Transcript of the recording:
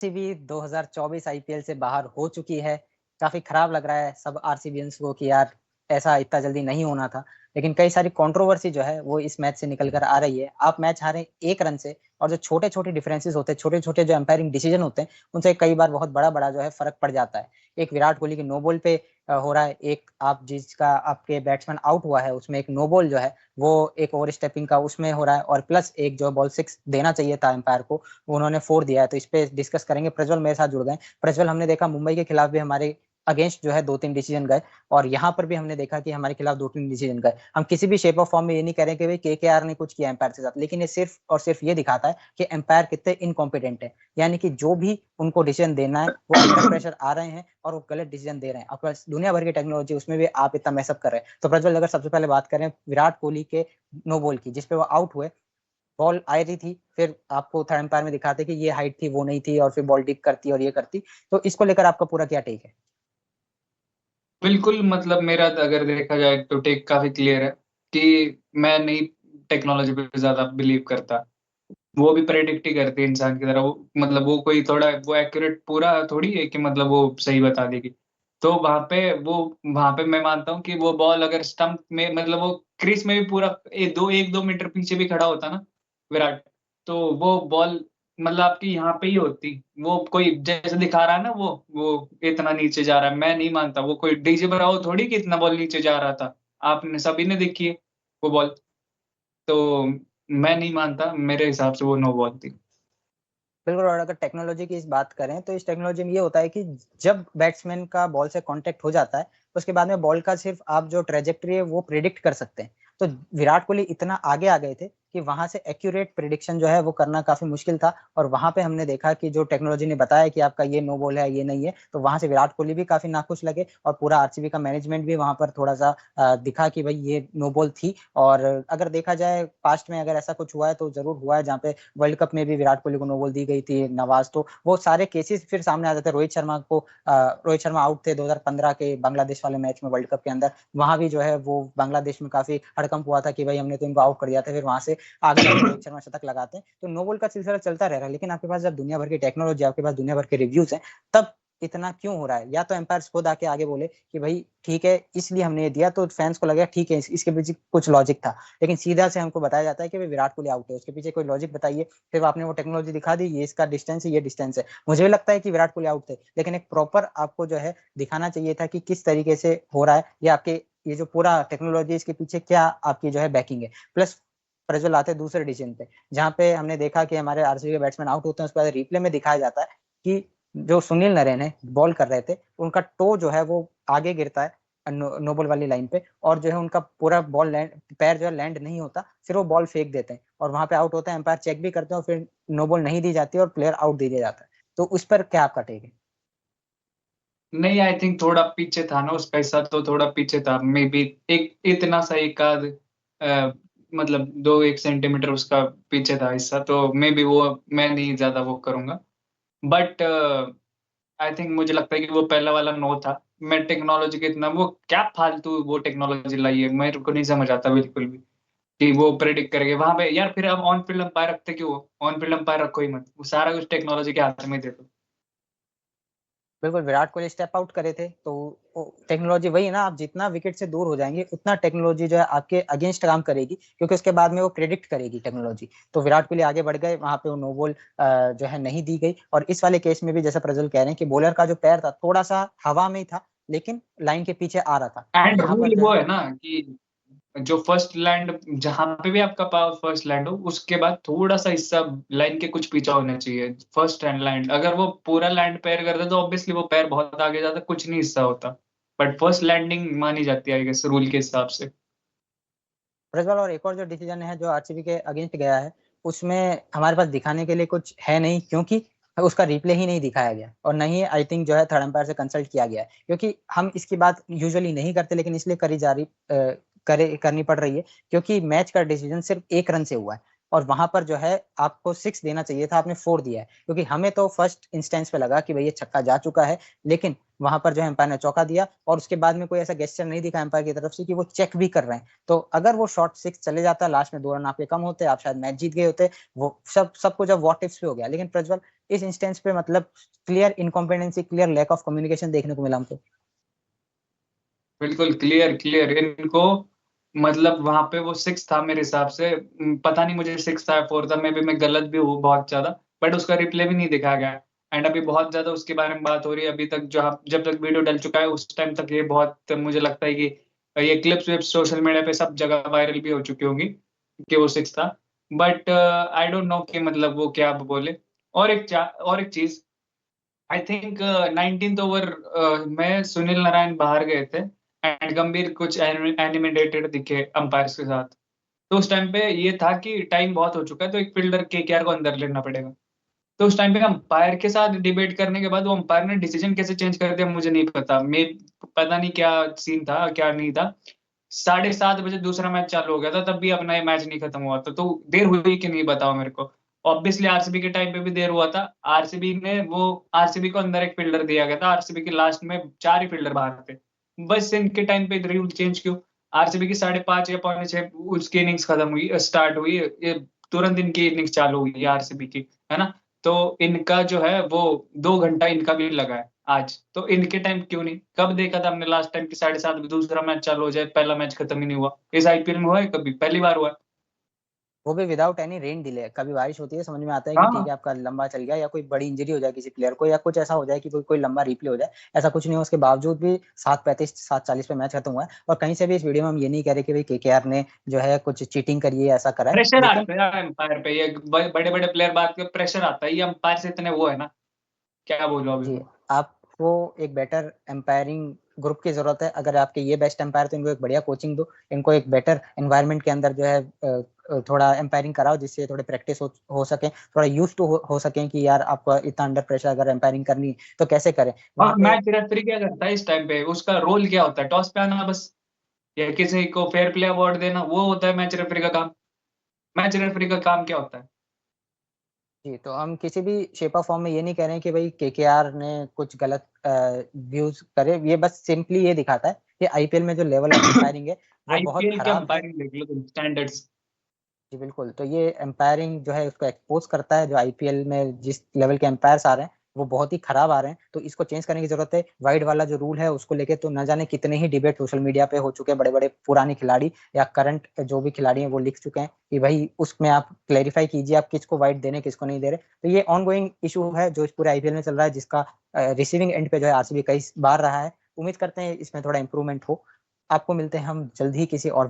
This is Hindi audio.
आरसीबी 2024 आईपीएल से बाहर हो चुकी है। काफ़ी खराब लग रहा है सब आरसीबियंस को कि यार ऐसा इतना जल्दी नहीं होना था। लेकिन कई सारी कंट्रोवर्सी जो है वो इस मैच से निकल कर आ रही है। आप मैच हारे 1 रन से और जो छोटे-छोटे डिफरेंसेस होते हैं, छोटे-छोटे जो अंपायरिंग डिसीजन होते हैं, उनसे कई बार बहुत बड़ा-बड़ा जो है फ़र्क पड़ जाता है। एक विराट कोहली की नो बॉल पे हो रहा है, एक आप जिसका आपके बैट्समैन आउट हुआ है उसमें एक नो बॉल जो है वो एक ओवर स्टेपिंग का उसमें हो रहा है और प्लस एक जो बॉल 6 देना चाहिए था अंपायर को उन्होंने 4 दिया है। तो इस पे डिस्कस करेंगे। प्रज्वल मेरे साथ जुड़ गए। प्रज्वल, हमने देखा मुंबई के खिलाफ भी हमारे अगेंस्ट जो है 2-3 डिसीजन गए और यहाँ पर भी हमने देखा कि हमारे खिलाफ 2-3 डिसीजन गए। हम किसी भी शेप ऑफ फॉर्म में ये नहीं कह रहे कि भाई केकेआर ने कुछ किया एम्पायर के साथ, लेकिन ये सिर्फ और सिर्फ ये दिखाता है कि एम्पायर कितने इनकॉम्पिटेंट है। यानी कि जो भी उनको डिसीजन देना है वो अंडर प्रेशर आ रहे हैं और वो गलत डिसीजन दे रहे हैं। आपके पास दुनिया भर की टेक्नोलॉजी, उसमें भी आप इतना मैसअप कर रहे हैं। तो प्रज्वल, अगर सबसे पहले बात करें विराट कोहली के नो बॉल की जिसपे वो आउट हुए, बॉल आ रही थी, फिर आपको थर्ड एम्पायर में दिखाते कि ये हाइट थी, वो नहीं थी और फिर बॉल डिप करती और ये करती। तो इसको लेकर आपका पूरा क्या टेक है? बिल्कुल, मतलब मेरा तो अगर देखा जाए तो टेक काफ़ी क्लियर है कि मैं नहीं टेक्नोलॉजी पे ज़्यादा बिलीव करता। वो भी प्रेडिक्ट ही करती है इंसान की तरह। वो मतलब वो कोई थोड़ा वो एक्यूरेट पूरा थोड़ी है कि मतलब वो सही बता देगी। तो वहाँ पे मैं मानता हूँ कि वो बॉल अगर स्टंप में मतलब वो क्रीज़ में भी पूरा 1-2 मीटर पीछे भी खड़ा होता ना विराट, तो वो बॉल मतलब आपकी यहाँ पे ही होती। वो कोई जैसे दिखा रहा है ना वो इतना नीचे जा रहा है, मैं नहीं मानता। वो कोई डीजे ब्रावो थोड़ी कि इतना बॉल नीचे जा रहा था। आपने सभी ने देखी है वो बॉल। तो मैं नहीं मानता, मेरे हिसाब से वो नो बॉल थी। बिल्कुल। और अगर टेक्नोलॉजी की इस बात करें तो इस टेक्नोलॉजी में ये होता है कि जब बैट्समैन का बॉल से कांटेक्ट हो जाता है उसके बाद में बॉल का सिर्फ आप जो ट्रेजेक्टरी है वो प्रिडिक्ट कर सकते हैं। तो विराट कोहली इतना आगे आ गए थे कि वहां से एक्यूरेट प्रिडिक्शन जो है वो करना काफी मुश्किल था और वहां पे हमने देखा कि जो टेक्नोलॉजी ने बताया कि आपका ये नो बॉल है, ये नहीं है, तो वहां से विराट कोहली भी काफी नाखुश लगे और पूरा आरसीबी का मैनेजमेंट भी वहां पर थोड़ा सा दिखा कि भाई ये नो बॉल थी। और अगर देखा जाए पास्ट में अगर ऐसा कुछ हुआ है तो जरूर हुआ है, जहाँ पे वर्ल्ड कप में भी विराट कोहली को नो बॉल दी गई थी नवाज। तो वो सारे केसेस फिर सामने आ जाते हैं। रोहित शर्मा आउट थे 2015 के बांग्लादेश वाले मैच में वर्ल्ड कप के अंदर। वहां भी जो है वो बांग्लादेश में काफी हड़कंप हुआ था कि भाई हमने तो इनको आउट कर दिया था, फिर वहां से आगे जाके रोहित शर्मा शतक लगाते हैं। तो नो बॉल का सिलसिला चलता रह रहा है। लेकिन आपके पास जब दुनिया भर की टेक्नोलॉजी, आपके पास दुनिया भर के रिव्यूज हैं, तब इतना क्यों हो रहा है? या तो एम्पायर्स खुद आके आगे बोले कि भाई ठीक है इसलिए हमने ये दिया, तो फैंस को लगेगा ठीक है इसके पीछे कुछ लॉजिक था। लेकिन सीधा से हमको बताया जाता है कि भाई विराट कोहली आउट है, उसके पीछे कोई लॉजिक बताइए। फिर आपने वो टेक्नोलॉजी दिखा दी, ये इसका डिस्टेंस है, ये डिस्टेंस है। मुझे भी लगता है कि विराट कोहली आउट थे, लेकिन एक प्रॉपर आपको जो है दिखाना चाहिए था कि किस तरीके से हो रहा है, या आपके ये जो पूरा टेक्नोलॉजी इसके पीछे क्या आपकी जो है बैकिंग है। प्लस प्रज्वल, आते दूसरे डिसीजन पे, जहाँ पे हमने देखा कि हमारे आरसीबी के बैट्समैन आउट होते हैं, उसके बाद रिप्ले में दिखाया जाता है कि जो सुनील नरेन है बॉल कर रहे थे, उनका टो जो है वो आगे गिरता है नो बॉल वाली लाइन पे, और जो है उनका पूरा बॉल लैंड, पैर जो है लैंड नहीं होता, फिर वो बॉल फेंक देते हैं और वहां पे आउट होता है। एम्पायर चेक भी करते हैं और फिर नो बॉल नहीं दी जाती और प्लेयर आउट दे दिया जाता है। तो उस पर क्या आपका टेक है? नहीं, आई थिंक थोड़ा पीछे था ना उसका हिस्सा, तो थोड़ा पीछे था मे बी। एक इतना सा एक आध मतलब 2-1 सेंटीमीटर उसका पीछे था हिस्सा, तो मे बी वो मैं नहीं ज्यादा वो करूंगा। बट आई थिंक मुझे लगता है कि वो पहला वाला नो था। मैं टेक्नोलॉजी के इतना वो क्या फालतू वो टेक्नोलॉजी लाई है, मेरे को नहीं समझ आता बिल्कुल भी कि वो प्रेडिक्ट करेंगे वहां पे। यार फिर आप ऑन फील्ड अंपायर रखते क्यों? ऑन फील्ड अंपायर रखो ही मत, वो सारा कुछ टेक्नोलॉजी के हाथ में दे दो। बिल्कुल, विराट कोहली स्टेप आउट करे थे तो टेक्नोलॉजी वही है ना, आप जितना विकेट से दूर हो जाएंगे उतना टेक्नोलॉजी जो है आपके अगेंस्ट काम करेगी, क्योंकि उसके बाद में वो प्रेडिक्ट करेगी टेक्नोलॉजी। तो विराट कोहली आगे बढ़ गए, वहां पे वो नो बॉल जो है नहीं दी गई। और इस वाले केस में भी जैसा प्रज्वल कह रहे हैं कि बॉलर का जो पैर था थोड़ा सा हवा में ही था, लेकिन लाइन के पीछे आ रहा था। तो एंड यहाँ पर रूल जो वो है है ना कि जो फर्स्ट लैंड, जहां पे भी आपका पावर फर्स्ट लैंड हो, उसके बाद थोड़ा सा हिस्सा लाइन के कुछ पीछा होना चाहिए। फर्स्ट हैंड लैंड अगर वो पूरा लैंड पैर करता तो ऑब्वियसली वो पैर बहुत आगे जाता, कुछ नहीं हिस्सा होता। बट फर्स्ट लैंडिंग मानी जाती है आई गेस रूल के हिसाब से। प्रज्वल, और एक और जो डिसीजन है जो आरसीबी के अगेंस्ट गया है, उसमें हमारे पास दिखाने के लिए कुछ है नहीं, क्योंकि उसका रिप्ले ही नहीं दिखाया गया और नहीं आई थिंक जो है थर्ड एम्पायर से कंसल्ट किया गया है। क्योंकि हम इसकी बात यूजुअली नहीं करते, लेकिन इसलिए करी जा रही करनी पड़ रही है क्योंकि मैच का डिसीजन सिर्फ 1 रन से हुआ है। और वहां पर जो है आपको 6 देना चाहिए था, आपने 4 दिया है, क्योंकि हमें तो फर्स्ट इंस्टेंस पे लगा कि भाई ये छक्का जा चुका है, लेकिन वहां पर जो है एम्पायर ने चौका दिया और उसके बाद में कोई ऐसा गेस्चर नहीं दिखा एम्पायर की तरफ से कि वो चेक भी कर रहे हैं। तो अगर वो शॉट 6 चले जाता, लास्ट में 2 रन आपके कम होते, आप शायद मैच जीत गए होते। वो सब कुछ अब व्हाट इफ्स पे हो गया। लेकिन प्रज्वल, इस इंस्टेंस पे मतलब clear incompetency, clear lack of communication देखने को मिला हमको। बिल्कुल क्लियर क्लियर इनको, मतलब वहां पे वो 6 था मेरे हिसाब से। पता नहीं मुझे 6 था 4 था, मे भी मैं गलत भी हूँ बहुत ज्यादा, बट उसका रिप्ले भी नहीं दिखाया गया। एंड अभी बहुत ज्यादा उसके बारे में बात हो रही है अभी तक, जब तक वीडियो डल चुका है उस टाइम तक ये बहुत, मुझे लगता है कि ये क्लिप्स विप्स सोशल मीडिया पे सब जगह वायरल भी हो चुकी होंगी कि वो 6 था। बट आई डोंट नो कि मतलब वो क्या बोले। और एक चीज, आई थिंक 19th ओवर में सुनील नारायण बाहर गए थे एंड गंभीर कुछ एनिमेटेड दिखे अंपायर्स के साथ। तो उस टाइम पे ये था कि टाइम बहुत हो चुका है, तो एक फील्डर केकेआर को अंदर लेना पड़ेगा। तो उस टाइम पे अंपायर के साथ डिबेट करने के बाद वो अंपायर ने डिसीजन कैसे चेंज कर दिया मुझे नहीं पता। मैं पता नहीं क्या सीन था क्या नहीं था। 7:30 बजे दूसरा मैच चालू हो गया था, तब भी अपना ये मैच नहीं खत्म हुआ था। तो देर हुई कि नहीं बताओ मेरे को। ऑब्वियसली आरसीबी के टाइम पे भी देर हुआ था। आरसीबी को अंदर एक फील्डर दिया गया था, आरसीबी के लास्ट में 4 ही फील्डर बाहर थे। बस इनके टाइम पे रूल चेंज क्यों? आरसीबी की 5:30 या 5:45 उसकी इनिंग्स खत्म हुई, स्टार्ट हुई, ये तुरंत इनकी इनिंग्स चालू हुई आरसीबी की, है ना? तो इनका जो है वो 2 घंटा इनका भी लगा है आज। तो इनके टाइम क्यों नहीं? कब देखा था हमने लास्ट टाइम कि 7:30 दूसरा मैच चालू हो जाए, पहला मैच खत्म ही नहीं हुआ? इस आईपीएल में हुआ है कभी? पहली बार हुआ है। वो भी विदाउट एनी रेन डिले। कभी बारिश होती है, समझ में आता है कि ठीक हाँ है आपका लंबा चल गया, या कोई बड़ी इंजरी हो जाए किसी प्लेयर को, या कुछ ऐसा हो जाए कि कोई लंबा रिप्ले हो जाए। ऐसा कुछ नहीं हो, उसके बावजूद भी 7:35 7:40 पे मैच खत्म हुआ है। और कहीं से भी इस वीडियो में हम ये नहीं कह रहे कि भाई केकेआर ने जो है कुछ चीटिंग करी है, ऐसा करा है, प्रेशर लेकिन आता है अंपायर पे, ये बड़े बड़े प्लेयर बात के प्रेशर आता है, ये अंपायर से इतने वो है ना, क्या बोलो अभी जी, मैं। आपको एक बेटर एम्पायरिंग ग्रुप की जरूरत है। अगर आपके ये बेस्ट एम्पायर, तो इनको एक बढ़िया कोचिंग दो, इनको एक बेटर एनवायरनमेंट के अंदर जो है थोड़ा एम्पायरिंग कराओ, जिससे थोड़े प्रैक्टिस हो सके, थोड़ा यूज टू हो सके कि यार आपको इतना अंडर प्रेशर अगर एम्पायरिंग करनी तो कैसे करें वहां और पे। मैच रेफरी क्या करता है इस टाइम पे? उसका रोल क्या होता है? टॉस पे आना बस, या किसी को फेयर प्ले अवार्ड देना, वो होता है मैच रेफरी का काम। मैच रेफरी का काम क्या होता है? जी, तो हम किसी भी शेप ऑफ फॉर्म में ये नहीं कह रहे हैं कि भाई केकेआर ने कुछ गलत व्यूज करे। ये बस सिंपली ये दिखाता है कि आईपीएल में जो लेवल ऑफ एम्पायरिंग है वो बहुत आईपीएल के खराब है। अंपायरिंग देख लो तुम, स्टैंडर्ड्स। जी बिल्कुल, तो ये एम्पायरिंग जो है उसको एक्सपोज करता है। जो आईपीएल में जिस लेवल के एम्पायर्स आ रहे हैं वो बहुत ही खराब आ रहे हैं, तो इसको चेंज करने की जरूरत है। वाइड वाला जो रूल है उसको लेके तो न जाने कितने ही डिबेट सोशल मीडिया पे हो चुके हैं। बड़े बड़े पुराने खिलाड़ी या करंट जो भी खिलाड़ी हैं वो लिख चुके हैं कि भाई उसमें आप क्लैरिफाई कीजिए, आप किसको वाइड दे रहे हैं किसको नहीं दे रहे। तो ये ऑन गोइंग इशू है जो इस पूरे आईपीएल में चल रहा है, जिसका रिसीविंग एंड पे जो है आरसीबी कई बार रहा है। उम्मीद करते हैं इसमें थोड़ा इंप्रूवमेंट हो। आपको मिलते हैं हम जल्द ही किसी और